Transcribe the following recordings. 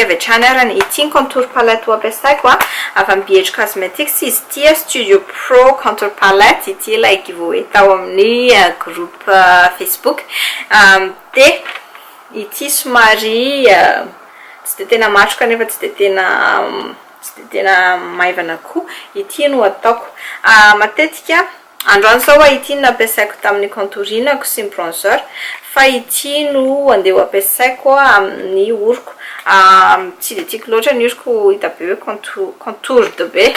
avy hatrany arany. Ity contour palette ampiasaiko avy amin'ny BH Cosmetics izy ity Studio Pro Contour Palette ity like giveaway-tao amin'ny groupe Facebook. De ity somary tsy de tena matroka nefa tsy de tena maivana koa. Ity no ataoko. Matetika androany zao ity no ampiasaiko tamin'ny contourinako sy bronzer, fa ity no andeha ampiasaiko amin'ny oroko. Tsy de tiako loatra ny oroko hita be hoe contour de be.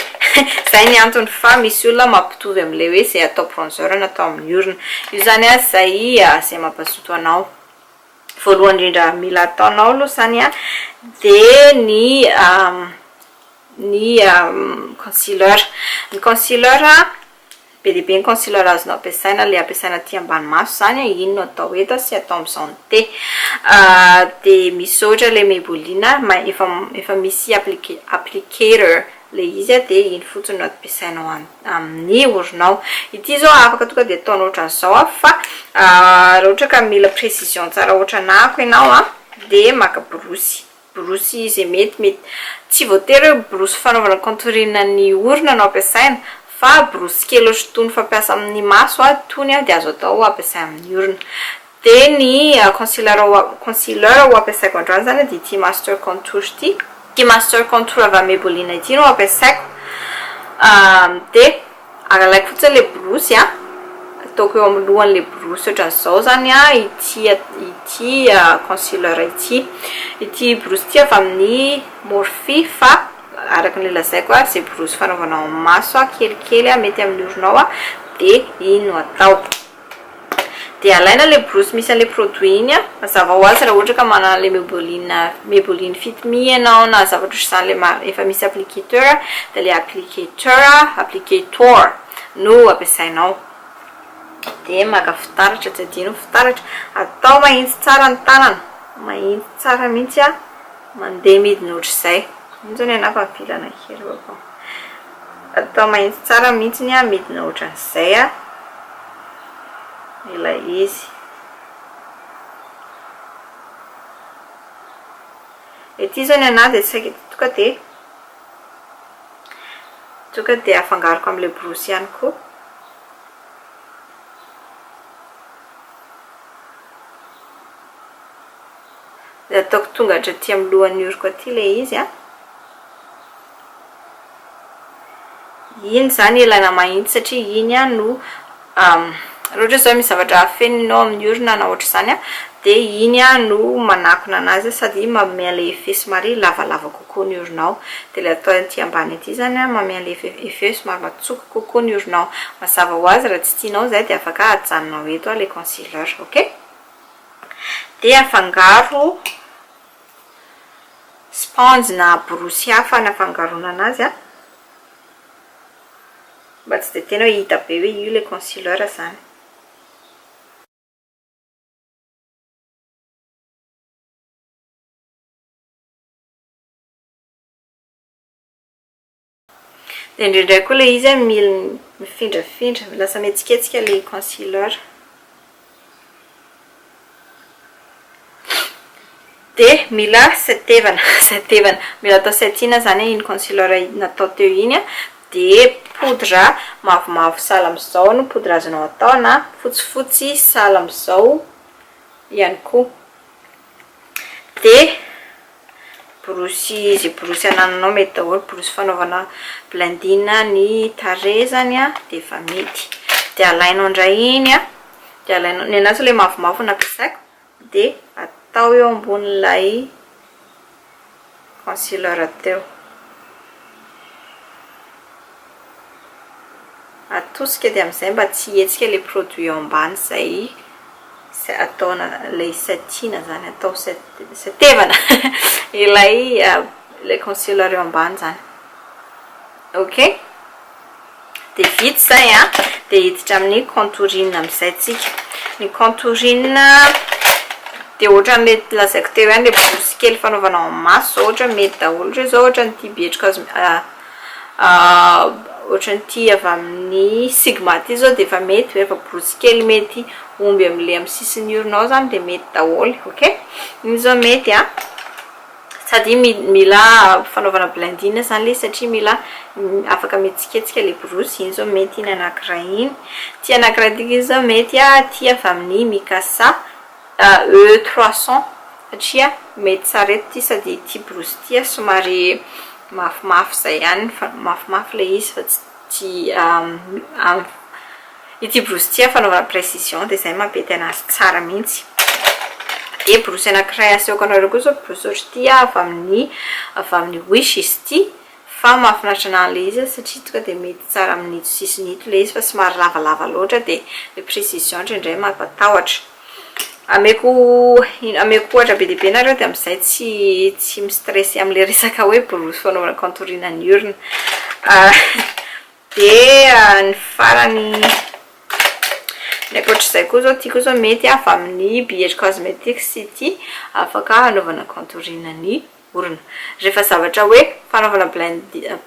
Zay ny antony fa misy olona mampitovy amin'ilay hoe zay atao bronzer natao amin'ny orona. Io zany zay mampazoto anao. Voalohany indrindra mila ataonao aloha zany de ny concealer. Ny concealer be dia be ny concealer azonao ampiasaina, le ampiasaina aty ambany maso zany iny no atao eto sy atao amin'izao ny te. De misy ohatra le Maybelline efa misy applicator le izy de iny fotsiny no ampiasainao amin'ny oronao. Ity zao afaka tonga de ataonao ohatran'izao fa raha ohatra ka mila précision tsara ohatranako ianao de maka borosy izy mety tsy voatery borosy fanaovana contouring ny orona no ampiasaina, fa borosy kely ohatry tony fampiasa amin'ny maso tony de azo atao ampiasaina amin'ny orona. De ny concealer ho ampiasaiko androany zany de ity Master Contour ity. Ity Master Contour avy Maybelline ity no ampiasaiko. De alaiko fotsiny le borosy ataoko eo amin'ny lohan'le borosy ohatran'izao zany ity concealer ity. Ity borosy ity avy amin'ny Morphe fa araka ny lazaiko zay borosy fanaovanao amin'ny maso kelikely mety amin'ny oronao de iny no atao. De alaina le borosy misy an'le produit iny mazava ho azy raha ohatra ka manana le Maybelline Fit Me ianao na zavatra ohatr'izany le efa misy applicateur de le applicator no ampiasainao. De maka fitaratra, tsy adino fitaratra, atao mahitsy tsara ny tanana, mahitsy tsara mihitsy mandeha midina ohatr'izay. Iny zao ny anako am'filana kely avao. Atao mahitsy tsara mihitsy midina ohatran'izay ilay izy. Ety zao ny anahy de saika tonga de afangaroko amin'le borosy ihany koa. De ataoko tonga hatraty amin'ny lohan'ny oroko aty le izy iny zany ilaina mahitsy satria iny no ohatra zao misy zavatra afeninao amin'ny orona na ohatr'izany de iny no manakona anazy sady manome le effet somary lavalava kokoa ny oronao. De le atao aty ambany aty zany manome le effet somary matsoka kokoa ny oronao. Mazava ho azy raha tsy tianao zay de afaka ajanonao eto le concealer, ok? De afangaro sponge na borosy hafa ny afangarona anazy mba tsy de tena hita be hoe io le concealer zany. De indraindray koa le izy mifindrafindra, lasa mihetsiketsika le concealer. De mila setevana, mila atao setina zany iny concealer natao teo iny de poudre mavomavo sahala amin'izao no poudre azonao atao na fotsifotsy sahala amin'izao ihany koa. De borosy anananao mety daholo, borosy fanaovana blending ny tarehy zany de efa mety. De alainao indray iny de alainao ny anazy le mavomavo nampiasaiko de atao eo ambonin'ilay concealer teo. Atosika de amin'izay mba tsy hetsika le produit eo ambany zay atao le setina zany, atao setevana ilay le concealer eo ambany zany. Ok? De vita zay de hiditra amin'ny contouring amin'izay tsika. Ny contouring de ohatran'le lazaiko teo ihany le borosy kely fanaovanao amin'ny maso ohatra mety daholo ohatra zao ohatra ny BH ohatran'ity avy amin'ny Sigma ty zao de efa mety efa borosy kely mety omby amin'le amin'ny sisin'ny oronao zany de mety daholo, ok? Iny zao mety sady mila fanaovana blendina zany le satria mila afaka mihetsiketsika le borosy iny zao mety iny anankiray iny ty anankiray tiky izy zao mety ty avy amin'ny mikasa E300 satria mety tsara eto ty sady ty borosy ty somary mafimafy zay ihany fa mafimafy le izy fa tsy ity borosy ty fanaovana précision de zay mampety anazy tsara mihitsy. De borosy anankiray asehoko anareo koa zao borosy ohatry ty avy amin'ny wish izy ty fa mahafinaritra anahy le izy satria tonga de mety tsara amin'ny sisinito le izy fa somary lavalava loatra de le précision indraindray mampatahotra. Ameko ohatra be deabe nareo de amizay tsy mistressy amle resaka hoe borosy fanaovana contourina ny orona. De ny farany ny akoatr'izay koa zao ty koa zao mety avy amin'ny BH Cosmetics ty afaka anaovana contourina ny orona rehefa zavatra hoe fanaovana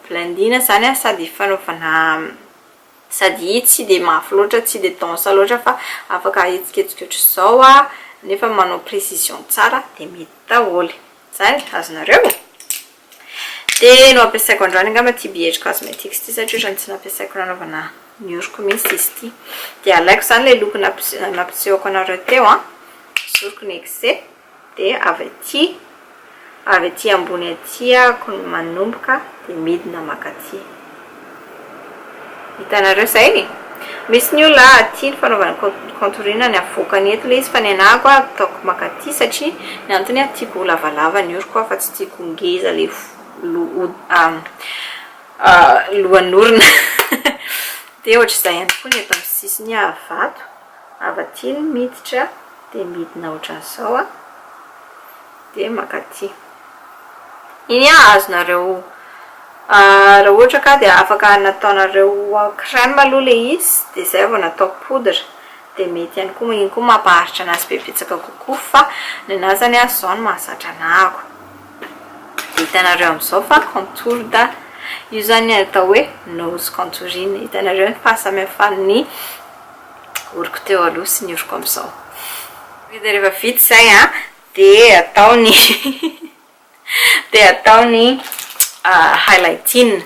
blendina zany sady fanaovana sady tsy de mafy loatra tsy de dense loatra fa afaka ahetsiketsika ohatr'izao nefa manao précision tsara de mety daholo zany azonareo. De no ampiasaiko androany angamba ty BH Cosmetics ty satria ohatrany tsy nampiasaiko nanaovana ny oroko mihitsy izy ty de alaiko zany le loko nampisehoko anareo teo soroko ny exe de avy aty ambony aty manomboka de midina makaty. Hitanareo zay misy ny olona aty ny fanaovana contourina ny avokany eto le izy fa ny anako ataoko makaty satria ny antony tiako lavalava ny oroko fa tsy tiako ngeza le lohan'orona. De ohatr'izay ihany koa ny eto amin'ny sisiny avato avy aty ny miditra de midina ohatran'izao de makaty. Iny azonareo raha ohatra ka de afaka nataonareo crème aloha le izy de zay vao natao poudre de mety ihany koa iny koa mampaharitra anazy be betsaka kokoa fa ny anazy zany zao no mahazatra anahako. De hitanareo am'izao fa contour da io zany atao hoe nose contouring. Hitanareo ny fahasamihafan'ny oroko teo aloha sy ny oroko am'izao. De rehefa vita zay de ataony highlighting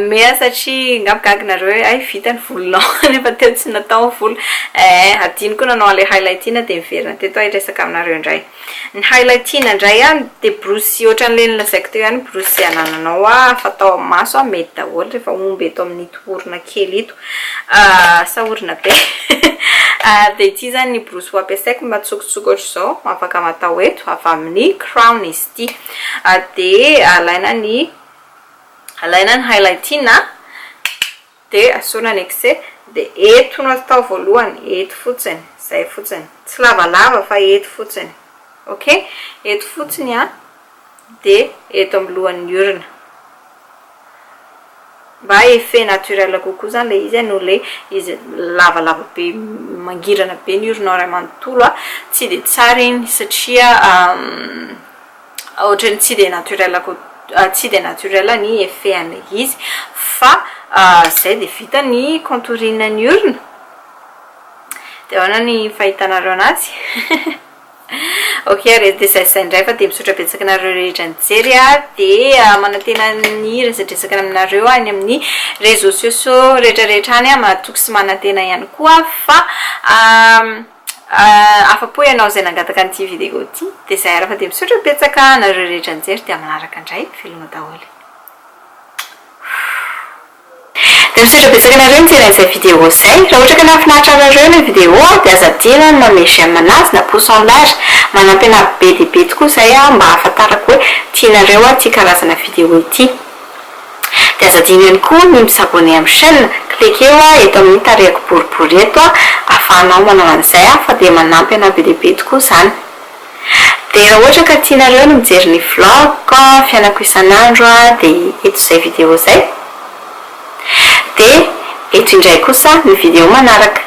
mea satria ngapigaginareo hoe ay vita ny volonao nefa teo tsy natao volo adiny koa nanao le highlighting de miverina teto iresaka aminareo indray. Ny highlighting indray de borosy ohatran'le nilazaiko teo ihany borosy anananao fatao amin'ny maso mety daholo rehefa omby eto amin'ny orona kely ito sa orona be. De ity zany ny borosy ho ampiasaiko matsokotsoko ohatr'izao afaka matao eto avy amin'ny crown izy ty de alaina ny highlighting de asona ny exe de eto no atao voalohany eto fotsiny zay fotsiny tsy lavalava fa eto fotsiny. Ok, eto fotsiny de eto amin'ny lohan'ny orona mba effet naturel kokoa zany le izy no le izy lavalava be mangirana be ny oronao ray manontolo tsy de tsara iny satria ohatrany tsy de naturel ny effet an'le izy fa zay de vita ny contourina ny orona. De ahoana ny fahitanareo anazy. Ok, de zay indray fa de misotra betsaka nareo rehetra nijery de manantena ny resadresaka aminareo any amin'ny réseaux sociaux rehetrarehetra any mahatoky sy manantena ihany koa fa afapo ianao zay nangataka an'ity vidéo ty de zay raha fa de misotra betsaka nareo rehetra nijery de manaraka indray veloma daholo. De misotra betsaka nareo nijery an'izay vidéo zay. Raha ohatra ka nahafinaritra anareo ny vidéo de azadina ny manome j'aime anazy na pouce en l'air manampy anahy be dia be tokoa zay mba ahafantarako hoe tianareo ty karazana vidéo ity. De azadina ihany koa ny misabone amin'ny chaîne cliquez eto amin'ny tarehako boribory eto ahafahanao manao an'izay fa de manampy anahy be dia be tokoa zany. De raha ohatra ka tianareo ny mijery ny vlog fiainako isan'andro de eto zay vidéo zay. De eto indray kosa ny vidéo manaraka.